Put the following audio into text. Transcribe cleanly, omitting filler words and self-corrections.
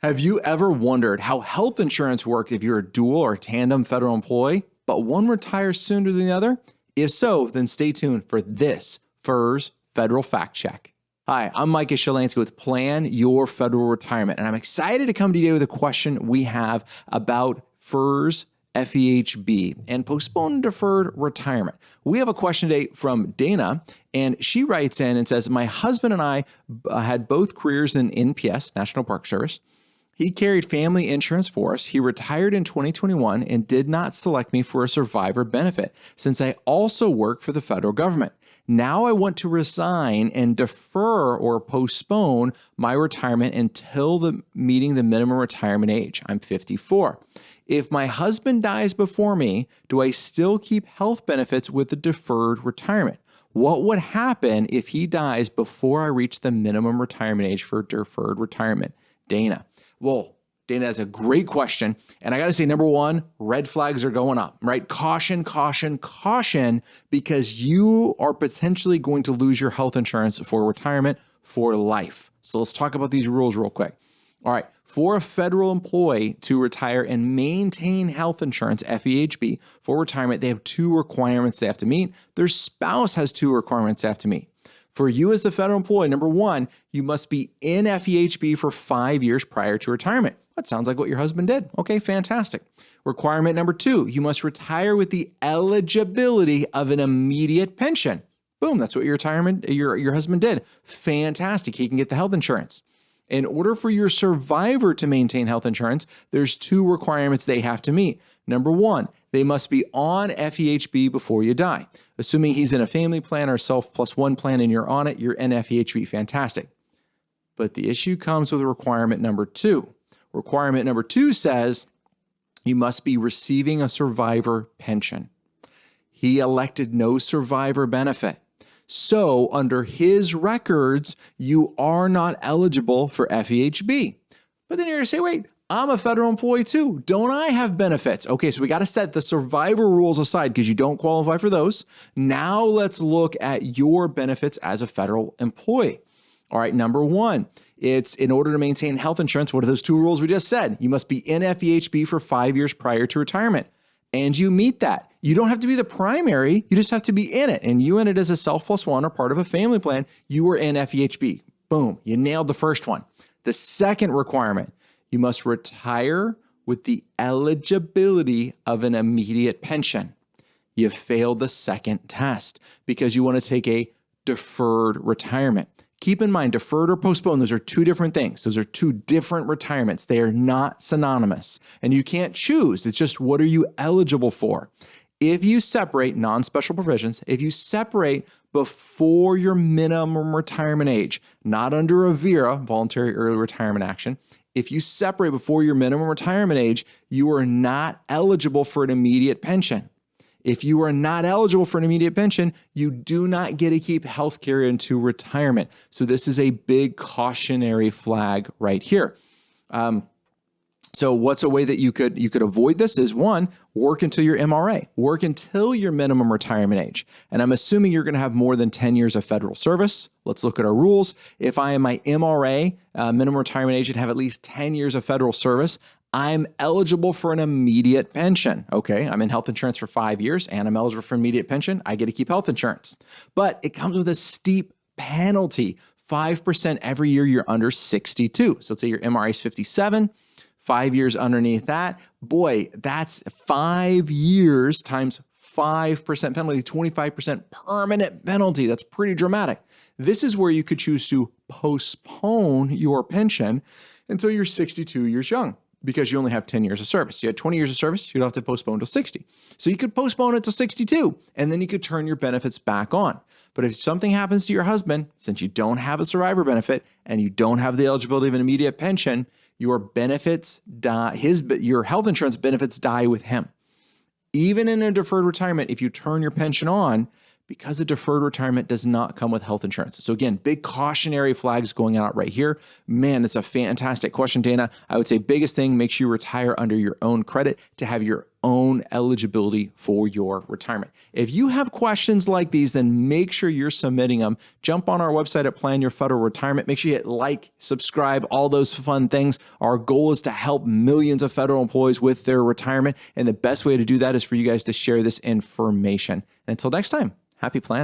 Have you ever wondered how health insurance works if you're a dual or tandem federal employee, but one retires sooner than the other? If so, then stay tuned for this FERs Federal Fact Check. Hi, I'm Micah Shalansky with Plan Your Federal Retirement, and I'm excited to come to you today with a question we have about FERs, FEHB, and postponed deferred retirement. We have a question today from Dana, and she writes in and says, my husband and I had both careers in NPS, National Park Service. He carried family insurance for us. He retired in 2021 and did not select me for a survivor benefit since I also work for the federal government. Now I want to resign and defer or postpone my retirement until meeting the minimum retirement age. I'm 54. If my husband dies before me, do I still keep health benefits with the deferred retirement? What would happen if he dies before I reach the minimum retirement age for deferred retirement? Dana. Well, Dana, that's a great question. And I got to say, number one, red flags are going up, right? Caution, caution, caution, because you are potentially going to lose your health insurance for retirement for life. So let's talk about these rules real quick. All right. For a federal employee to retire and maintain health insurance, FEHB, for retirement, they have two requirements they have to meet. Their spouse has two requirements they have to meet. For you as the federal employee, number one, you must be in FEHB for 5 years prior to retirement. That sounds like what your husband did. Okay, fantastic. Requirement number two, you must retire with the eligibility of an immediate pension. Boom, that's what your husband did. Fantastic, he can get the health insurance. In order for your survivor to maintain health insurance, there's two requirements they have to meet. Number one, they must be on FEHB before you die. Assuming he's in a family plan or self+1 plan and you're on it, you're in FEHB. Fantastic. But the issue comes with requirement number two. Requirement number two says you must be receiving a survivor pension. He elected no survivor benefit. So under his records, you are not eligible for FEHB. But then you're going to say, wait, I'm a federal employee too. Don't I have benefits? Okay, so we got to set the survivor rules aside because you don't qualify for those. Now let's look at your benefits as a federal employee. All right, number one, it's in order to maintain health insurance. What are those two rules we just said? You must be in FEHB for 5 years prior to retirement. And you meet that. You don't have to be the primary. You just have to be in it. And you in it as a self+1 or part of a family plan, you were in FEHB. Boom, you nailed the first one. The second requirement, you must retire with the eligibility of an immediate pension. You failed the second test because you want to take a deferred retirement. Keep in mind, deferred or postponed, those are two different things. Those are two different retirements. They are not synonymous. And you can't choose. It's just what are you eligible for? If you separate non-special provisions, if you separate before your minimum retirement age, not under a VERA, voluntary early retirement action, if you separate before your minimum retirement age, you are not eligible for an immediate pension. If you are not eligible for an immediate pension, you do not get to keep health care into retirement. So this is a big cautionary flag right here. So what's a way that you could avoid this is one, work until your MRA, work until your minimum retirement age. And I'm assuming you're going to have more than 10 years of federal service. Let's look at our rules. If I am my MRA, minimum retirement age, and have at least 10 years of federal service, I'm eligible for an immediate pension. Okay, I'm in health insurance for 5 years and I'm eligible for immediate pension. I get to keep health insurance. But it comes with a steep penalty, 5% every year you're under 62. So let's say your MRA is 57, 5 years underneath that. Boy, that's 5 years times 5% penalty, 25% permanent penalty. That's pretty dramatic. This is where you could choose to postpone your pension until you're 62 years young, because you only have 10 years of service. You had 20 years of service, you'd have to postpone to 60. So you could postpone it to 62, and then you could turn your benefits back on. But if something happens to your husband, since you don't have a survivor benefit and you don't have the eligibility of an immediate pension, your benefits die, your health insurance benefits die with him. Even in a deferred retirement, if you turn your pension on, because a deferred retirement does not come with health insurance. So again, big cautionary flags going out right here. Man, it's a fantastic question, Dana. I would say biggest thing, make sure you retire under your own credit to have your own eligibility for your retirement. If you have questions like these, then make sure you're submitting them. Jump on our website at Plan Your Federal Retirement. Make sure you hit like, subscribe, all those fun things. Our goal is to help millions of federal employees with their retirement. And the best way to do that is for you guys to share this information. And until next time, happy planning.